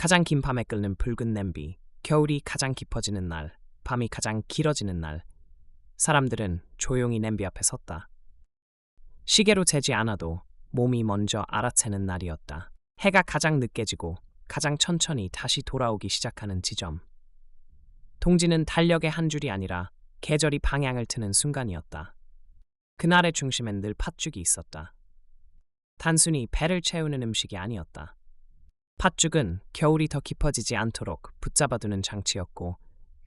가장 긴 밤에 끓는 붉은 냄비, 겨울이 가장 깊어지는 날, 밤이 가장 길어지는 날, 사람들은 조용히 냄비 앞에 섰다. 시계로 재지 않아도 몸이 먼저 알아채는 날이었다. 해가 가장 늦게 지고 가장 천천히 다시 돌아오기 시작하는 지점. 동지는 달력의 한 줄이 아니라 계절이 방향을 트는 순간이었다. 그날의 중심엔 늘 팥죽이 있었다. 단순히 배를 채우는 음식이 아니었다. 팥죽은 겨울이 더 깊어지지 않도록 붙잡아두는 장치였고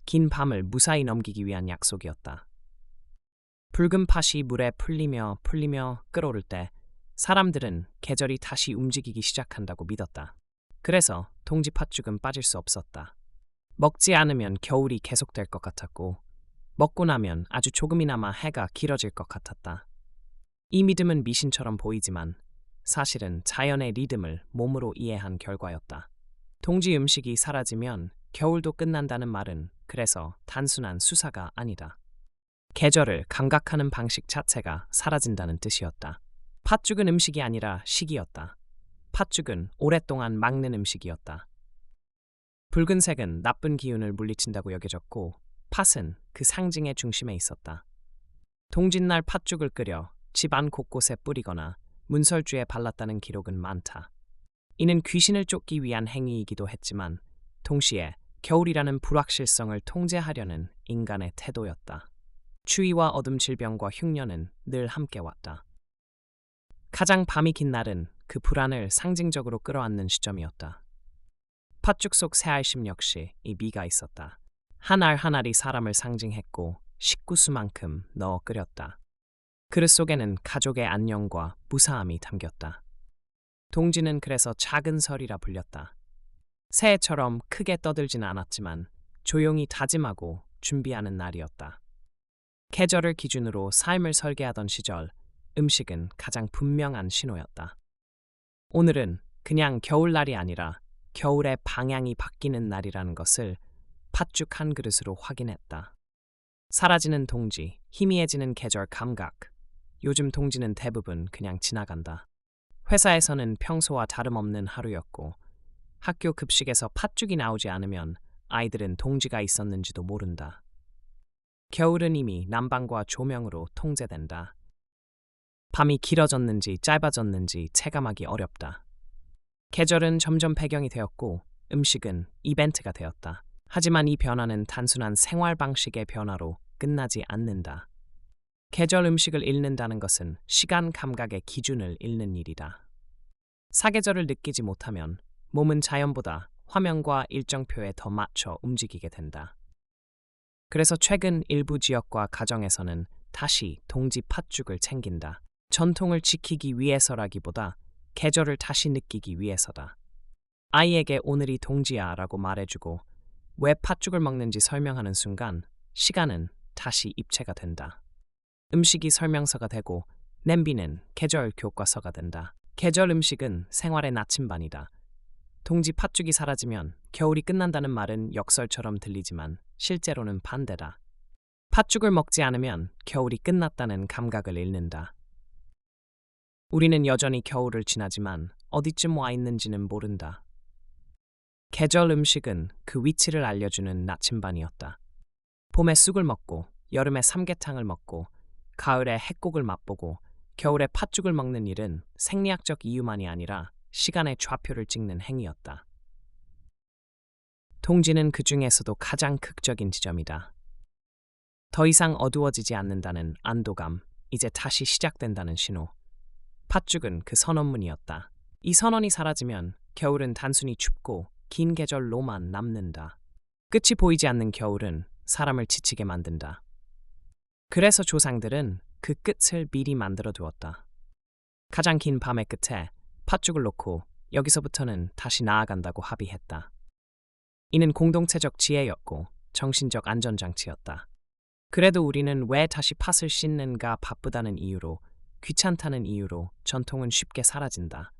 긴 밤을 무사히 넘기기 위한 약속이었다. 붉은 팥이 물에 풀리며 끓어오를 때 사람들은 계절이 다시 움직이기 시작한다고 믿었다. 그래서 동지 팥죽은 빠질 수 없었다. 먹지 않으면 겨울이 계속될 것 같았고 먹고 나면 아주 조금이나마 해가 길어질 것 같았다. 이 믿음은 미신처럼 보이지만 사실은 자연의 리듬을 몸으로 이해한 결과였다. 동지 음식이 사라지면 겨울도 끝난다는 말은 그래서 단순한 수사가 아니다. 계절을 감각하는 방식 자체가 사라진다는 뜻이었다. 팥죽은 음식이 아니라 식이었다. 팥죽은 오랫동안 막는 음식이었다. 붉은색은 나쁜 기운을 물리친다고 여겨졌고 팥은 그 상징의 중심에 있었다. 동짓날 팥죽을 끓여 집안 곳곳에 뿌리거나 문설주에 발랐다는 기록은 많다. 이는 귀신을 쫓기 위한 행위이기도 했지만 동시에 겨울이라는 불확실성을 통제하려는 인간의 태도였다. 추위와 어둠, 질병과 흉년은 늘 함께 왔다. 가장 밤이 긴 날은 그 불안을 상징적으로 끌어안는 시점이었다. 팥죽 속 새알심 역시 이 미가 있었다. 한 알 한 알이 사람을 상징했고 식구수만큼 넣어 끓였다. 그릇 속에는 가족의 안녕과 무사함이 담겼다. 동지는 그래서 작은 설이라 불렸다. 새해처럼 크게 떠들지는 않았지만 조용히 다짐하고 준비하는 날이었다. 계절을 기준으로 삶을 설계하던 시절, 음식은 가장 분명한 신호였다. 오늘은 그냥 겨울날이 아니라 겨울의 방향이 바뀌는 날이라는 것을 팥죽 한 그릇으로 확인했다. 사라지는 동지, 희미해지는 계절 감각. 요즘 동지는 대부분 그냥 지나간다. 회사에서는 평소와 다름없는 하루였고 학교 급식에서 팥죽이 나오지 않으면 아이들은 동지가 있었는지도 모른다. 겨울은 이미 난방과 조명으로 통제된다. 밤이 길어졌는지 짧아졌는지 체감하기 어렵다. 계절은 점점 배경이 되었고 음식은 이벤트가 되었다. 하지만 이 변화는 단순한 생활 방식의 변화로 끝나지 않는다. 계절 음식을 잃는다는 것은 시간 감각의 기준을 잃는 일이다. 사계절을 느끼지 못하면 몸은 자연보다 화면과 일정표에 더 맞춰 움직이게 된다. 그래서 최근 일부 지역과 가정에서는 다시 동지 팥죽을 챙긴다. 전통을 지키기 위해서라기보다 계절을 다시 느끼기 위해서다. 아이에게 오늘이 동지야 라고 말해주고 왜 팥죽을 먹는지 설명하는 순간 시간은 다시 입체가 된다. 음식이 설명서가 되고 냄비는 계절 교과서가 된다. 계절 음식은 생활의 나침반이다. 동지 팥죽이 사라지면 겨울이 끝난다는 말은 역설처럼 들리지만 실제로는 반대다. 팥죽을 먹지 않으면 겨울이 끝났다는 감각을 잃는다. 우리는 여전히 겨울을 지나지만 어디쯤 와 있는지는 모른다. 계절 음식은 그 위치를 알려주는 나침반이었다. 봄에 쑥을 먹고 여름에 삼계탕을 먹고 가을에 햇곡을 맛보고 겨울에 팥죽을 먹는 일은 생리학적 이유만이 아니라 시간의 좌표를 찍는 행위였다. 동지는 그 중에서도 가장 극적인 지점이다. 더 이상 어두워지지 않는다는 안도감, 이제 다시 시작된다는 신호. 팥죽은 그 선언문이었다. 이 선언이 사라지면 겨울은 단순히 춥고 긴 계절로만 남는다. 끝이 보이지 않는 겨울은 사람을 지치게 만든다. 그래서 조상들은 그 끝을 미리 만들어 두었다. 가장 긴 밤의 끝에 팥죽을 놓고 여기서부터는 다시 나아간다고 합의했다. 이는 공동체적 지혜였고 정신적 안전장치였다. 그래도 우리는 왜 다시 팥을 씻는가 바쁘다는 이유로, 귀찮다는 이유로 전통은 쉽게 사라진다.